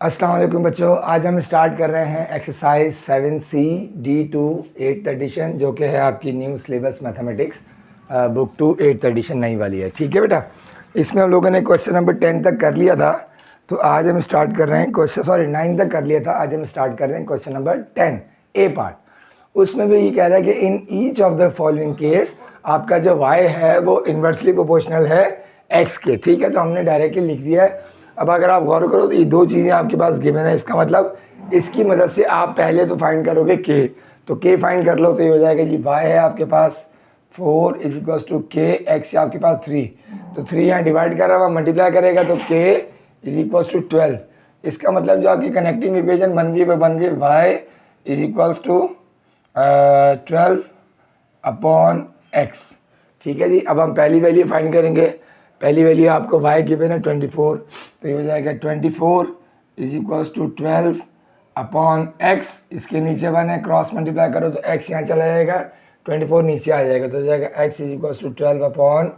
अस्सलाम वालेकुम बच्चों, आज हम स्टार्ट कर रहे हैं exercise 7C D2 8th addition, जो कि है आपकी new syllabus mathematics book 2 8th edition नई वाली है। ठीक है बेटा, इसमें हम लोगों ने क्वेश्चन नंबर 10 तक कर लिया था, तो आज हम स्टार्ट कर रहे हैं 9 तक कर लिया था। आज हम स्टार्ट कर रहे हैं क्वेश्चन नंबर 10 ए पार्ट। उसमें भी ये कह रहा है कि in each of the following case आपका जो y है वो इन्वर्सली प्रोपोर्शनल है x के। ठीक है, तो हमने डायरेक्टली लिख दिया है। अब अगर आप गौर करो तो ये दो चीज़ें आपके पास गिवन है, इसका मतलब इसकी मदद से आप पहले तो फाइंड करोगे k, तो k फाइंड कर लो तो ये हो जाएगा जी y है आपके पास 4 is equals to k, x है आपके पास 3, तो 3 यहाँ डिवाइड कर रहा है, मल्टीप्लाई करेगा तो k इज इक्वल्स टू 12। इसका मतलब जो आपकी कनेक्टिंग इक्वेशन बन गई वो बन गई y is equals to 12 upon x। ठीक है जी, अब हम पहली वैल्यू फाइंड करेंगे। पहली वैल्यू आपको y गिवन है 24, तो ये हो जाएगा 24 is equals to 12 upon x। इसके नीचे 1 है, क्रॉस मल्टीप्लाई करो तो x यहाँ चला जाएगा, 24 नीचे आ जाएगा, तो हो जाएगा x is equals to 12 upon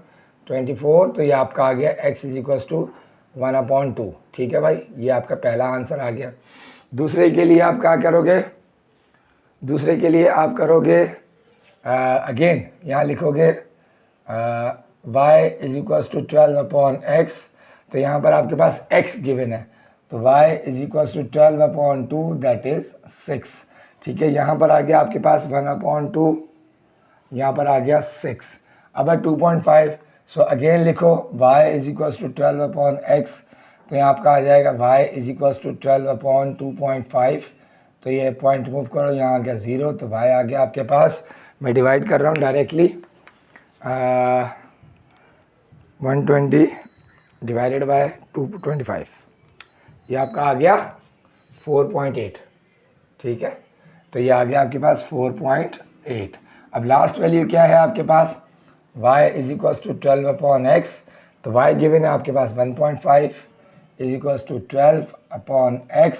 24। तो ये आपका आ गया x is equals to 1 upon 2। ठीक है भाई, ये आपका पहला आंसर आ गया। दूसरे के लिए आप क्या करोगे? दूसरे के लिए आप करोगे अगेन यहाँ लिखोगे y is equals to 12 upon x, तो यहाँ पर आपके पास x गिवन है, तो y is equals to 12 upon 2 that is 6। ठीक है, यहाँ पर आ गया आपके पास 1 अपॉन 2, यहाँ पर आ गया 6। अब है 2.5, सो अगेन लिखो y is equals to 12 upon x, तो यहाँ आपका आ जाएगा y is equals to 12 upon 2.5, तो ये पॉइंट मूव करो, यहाँ आ गया 0, तो y आ गया आपके पास। मैं डिवाइड कर रहा हूँ डायरेक्टली, 120 डिवाइडेड बाय 225, ये आपका आ गया 4.8। ठीक है, तो ये आ गया आपके पास 4.8। अब लास्ट वैल्यू क्या है आपके पास? y is equals to 12 upon x, तो y गिवन है आपके पास 1.5 is equals to 12 upon x,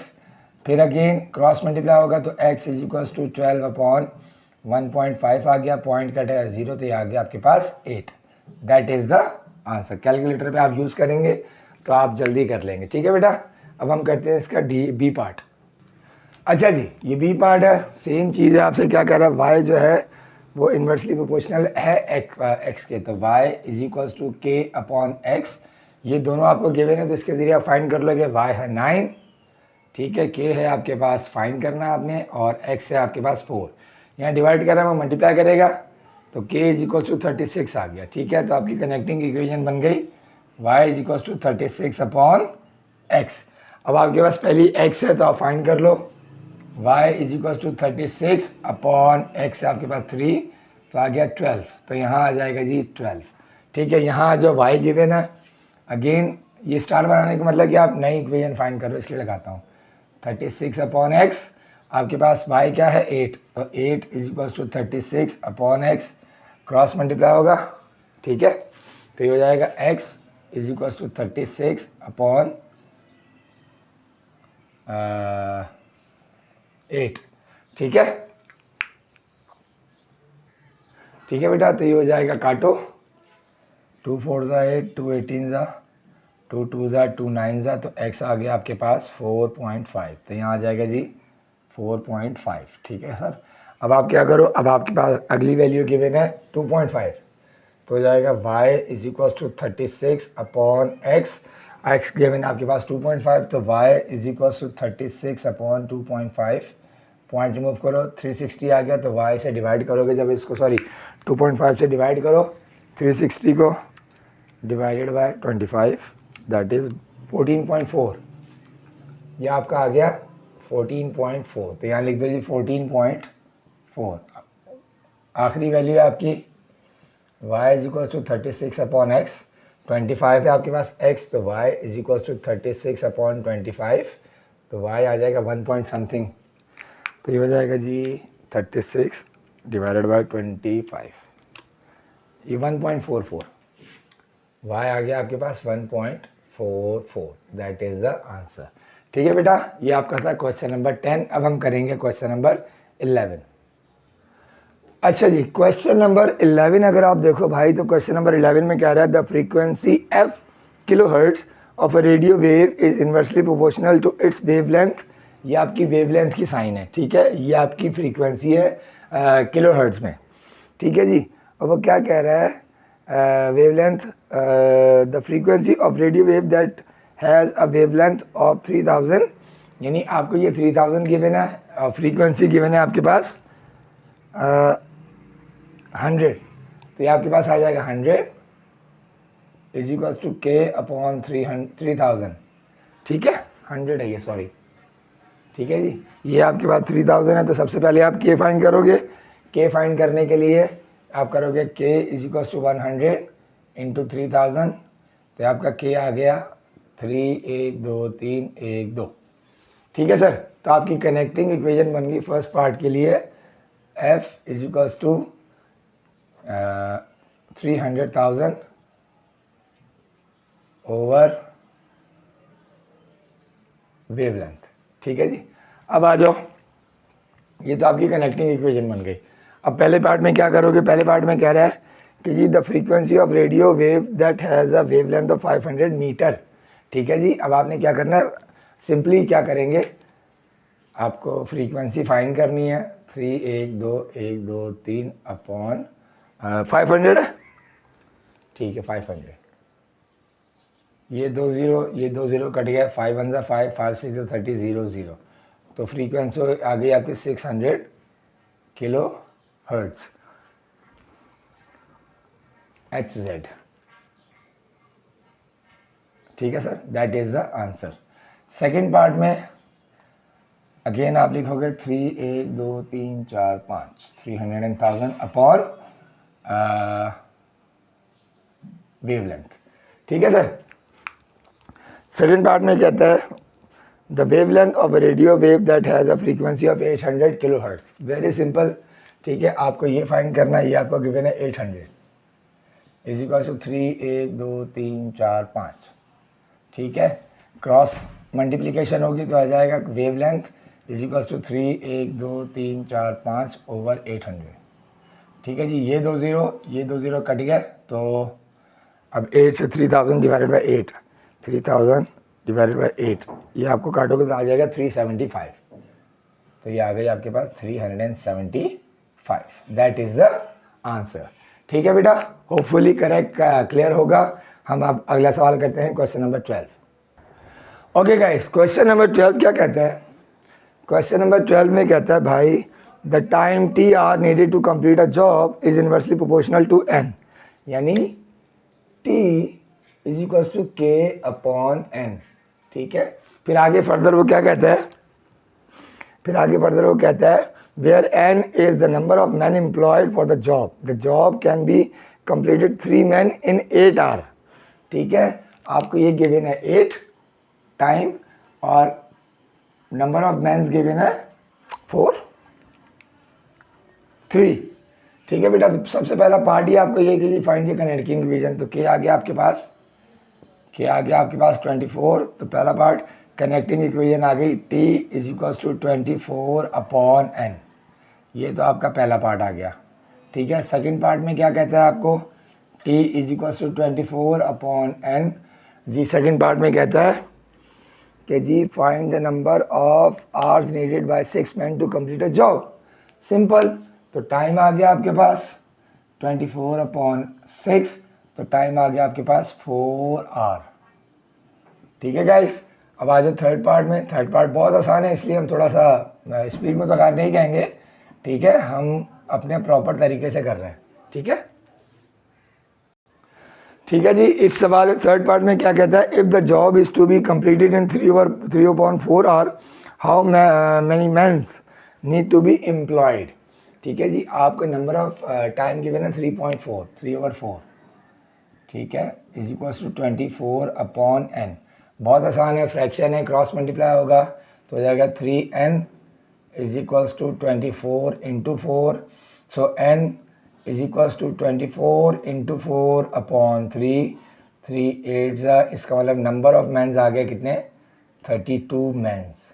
फिर अगेन क्रॉस मल्टीप्लाई होगा तो x is equals to 12 upon 1.5 आ गया, पॉइंट कटेगा 0, तो ये आ गया आपके पास 8। That is the answer. Calculator पे आप यूज़ करेंगे तो आप जल्दी कर लेंगे। ठीक है बेटा, अब हम करते हैं इसका बी पार्ट। अच्छा जी, ये बी पार्ट है, सेम चीज़ है। आपसे क्या कह रहा है? y जो है वो इन्वर्सली प्रोपोर्शनल है x के, तो y is equals to k upon x। ये दोनों आपको गिवन है, तो इसके ज़रिए आप फाइंड कर लोगे। y है 9, ठीक है, k है आपके पास फाइंड करना आपने, और x है आपके पास 4। यहाँ डिवाइड कर रहा है, मल्टीप्लाई करेगा तो k इज इक्वल टू 36 आ गया। ठीक है, तो आपकी कनेक्टिंग इक्वेशन बन गई y is equal to 36 upon x। अब आपके पास पहली x है तो आप फाइंड कर लो, y is equal to 36 upon x है आपके पास 3, तो आ गया 12, तो यहाँ आ जाएगा जी 12। ठीक है, यहाँ जो y गिवन है, अगेन ये स्टार बनाने का मतलब कि आप नई इक्वेशन फाइंड करो, इसलिए लगाता हूँ 36 अपॉन x। आपके पास y क्या है 8, तो 8 is equal to 36 upon x, cross multiply होगा। ठीक है, तो ये हो जाएगा x is equal to 36 upon 8। ठीक है, ठीक है बेटा, तो ये हो जाएगा, काटो 2 4 ज़ा 8, 2 18 ज़ा 2 2 ज़ा 2 9 ज़ा, तो x आ गया आपके पास 4.5, तो यहाँ आ जाएगा जी 4.5। ठीक है सर, अब आप क्या करो, अब आपके पास अगली वैल्यू गिवन है 2.5, तो हो जाएगा y is equal to 36 upon x given आपके पास 2.5, तो y is equal to 36 upon 2.5, point remove करो 360 आ गया, तो y से डिवाइड करोगे जब इसको, सॉरी 2.5 से डिवाइड करो 360 को, डिवाइडेड बाय 25, दैट इज़ 14.4। ये आपका आ गया 14.4, तो यहाँ लिख दो जी 14.4। आखिरी वैल्यू है आपकी y is equal to 36 upon x, 25 है आपके पास x, तो y is equal to 36 upon 25, तो y आ जाएगा 1 पॉइंट समथिंग, तो ये हो जाएगा जी 36 डिवाइडेड बाय 25, ये 1.44, y आ गया आपके पास 1.44, दैट इज़ द आंसर। ठीक है बेटा, ये आपका था क्वेश्चन नंबर 10। अब हम करेंगे क्वेश्चन नंबर 11। अच्छा जी, क्वेश्चन नंबर 11 अगर आप देखो भाई, तो क्वेश्चन नंबर 11 में क्या रहा है? The frequency f kilohertz of a radio wave is inversely proportional to its wavelength. ये आपकी वेवलेंथ की साइन है, ठीक है, ये आपकी फ्रीक्वेंसी है किलो हर्ट्ज़ में, ठीक है जी। और वो क्या कह रहा है, wavelength, the frequency of radio wave that has a wavelength of 3000, यानी आपको ये 3000 गिवन है और फ्रीक्वेंसी गिवन है आपके पास 100, तो ये आपके पास आ जाएगा 100 is equals to K upon 3000, ठीक है, 100 है ये, सॉरी, ठीक है जी। ये आपके पास 3000 है, तो सबसे पहले आप के फाइंड करोगे। के फाइंड करने के लिए आप करोगे के इज इक्वल्स टू 100 इंटू 3000, तो आपका के आ गया 3 1 2 3 1 2, ठीक है सर। तो आपकी कनेक्टिंग इक्वेशन बन गई फर्स्ट पार्ट के लिए, F is equals to 300,000 over wavelength, ठीक है जी। अब आ जाओ, ये तो आपकी कनेक्टिंग इक्वेशन बन गई। अब पहले पार्ट में क्या करोगे, पहले पार्ट में कह रहा है कि जी the frequency of radio wave that has a wavelength of 500 metre, ठीक है जी। अब आपने क्या करना है, सिंपली क्या करेंगे, आपको फ्रीक्वेंसी फाइंड करनी है, 3 1 2 1 2 3 अपॉन 500 है, ठीक है, 500, ये 2 0 कट गया, 5 1 5 5 6 30 0 0, तो फ्रीक्वेंसी आ गई आपकी 600 किलो हर्ट्ज HZ, ठीक है sir, that is the answer. Second part में अगेन आप लिखोगे 3 1 2 3 4 5 300,000 अपॉन वेवलेंथ, ठीक है सर। सेकेंड पार्ट में कहता है the wavelength of a radio wave that has a frequency of 800 kilo hertz, very simple, ठीक है। आपको ये फाइंड करना है, ये आपको गिवन है 800 इज इक्वल टू 3 1 2 3 4 5, ठीक है, क्रॉस मल्टीप्लिकेशन होगी तो आ जाएगा wavelength is equal to 3 1 2 3 4 5 over 800, ठीक है जी। ये 2 0 कट गया, तो अब 8 से 3000 डिवाइडेड बाई 8, 3000 डिवाइडेड बाई 8, ये आपको काटोगे तो आ जाएगा 375, तो ये आ गई आपके पास 375, दैट इज द आंसर, ठीक है बेटा। होपफुली करेक्ट क्लियर होगा। हम अब अगला सवाल करते हैं, question number 12। Okay guys, question number 12 क्या कहता है, क्वेश्चन नंबर 12 में कहता है भाई the time T R needed to complete a job is inversely proportional to N, यानी T is equals to K upon N, ठीक है। फिर आगे फर्दर वो क्या कहता है, फिर आगे फर्दर वो कहता है where N is the number of man employed for the job can be completed 3 man in 8 hour, ठीक है। आपको ये गिवन है 8 टाइम और नंबर ऑफ मैन्स गिवन है 3, ठीक है बेटा। तो सबसे पहला पार्ट ही आपको ये कि फाइंड द कनेक्टिंग इक्वेशन, तो के आ गया आपके पास, के आ गया आपके पास 24, तो पहला पार्ट कनेक्टिंग इक्वेशन आ गई T is equals to 24 upon N, ये तो आपका पहला पार्ट आ गया, ठीक है। सेकंड पार्ट में क्या कहता है आपको, T is equals to 24 upon n, जी सेकंड पार्ट में कहता है कि जी find the number of hours needed by 6 man to complete a job, simple. तो टाइम आ गया आपके पास 24 अपॉन 6, तो टाइम आ गया आपके पास 4 आवर, ठीक है गाइस। अब आ जाओ थर्ड पार्ट में, थर्ड पार्ट बहुत आसान है, इसलिए हम थोड़ा सा स्पीड में तो कर नहीं कहेंगे, ठीक है, हम अपने प्रॉपर तरीके से कर रहे हैं, ठीक है, ठीक है जी। इस सवाल थर्ड पार्ट में क्या कहता है, if the job is to be completed in 3/4 hour how many mans need to be employed, ठीक है जी। आपको नंबर ऑफ टाइम गिवन है 3.4, 3/4, ठीक है, is equals to 24 upon N, बहुत आसान है, फ्रैक्शन है, क्रॉस मल्टीप्लाई होगा तो हो जाएगा 3n is equals to 24 into 4, so n is equals to 24 into 4 upon 3, 3 8 इसका मतलब नंबर ऑफ मैन्स आ गए कितने, 32 मैन्स,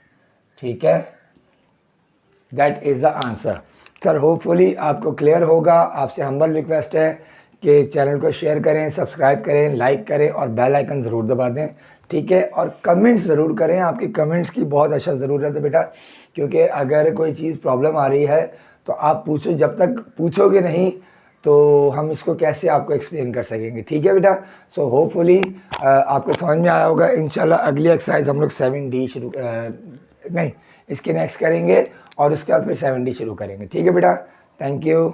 ठीक है, that is the answer. Sir hopefully आपको क्लियर होगा। आपसे हम्बल रिक्वेस्ट है कि चैनल को शेयर करें, सब्सक्राइब करें, लाइक करें और बेल आइकन ज़रूर दबा दें। ठीक है। और कमेंट्स ज़रूर करें, आपकी कमेंट्स की बहुत अच्छा ज़रूरत है बेटा, क्योंकि अगर कोई चीज़ प्रॉब्लम आ रही है तो आप पूछो, जब तक पूछोगे नहीं तो हम इसको कैसे आपको एक्सप्लेन कर सकेंगे, ठीक है बेटा। सो होपफुली आपको समझ में आया होगा। इंशाल्लाह अगली एक्सरसाइज हम लोग 7D शुरू नहीं, इसके नेक्स्ट करेंगे और उसके बाद फिर 7D शुरू करेंगे, ठीक है बेटा। Thank you.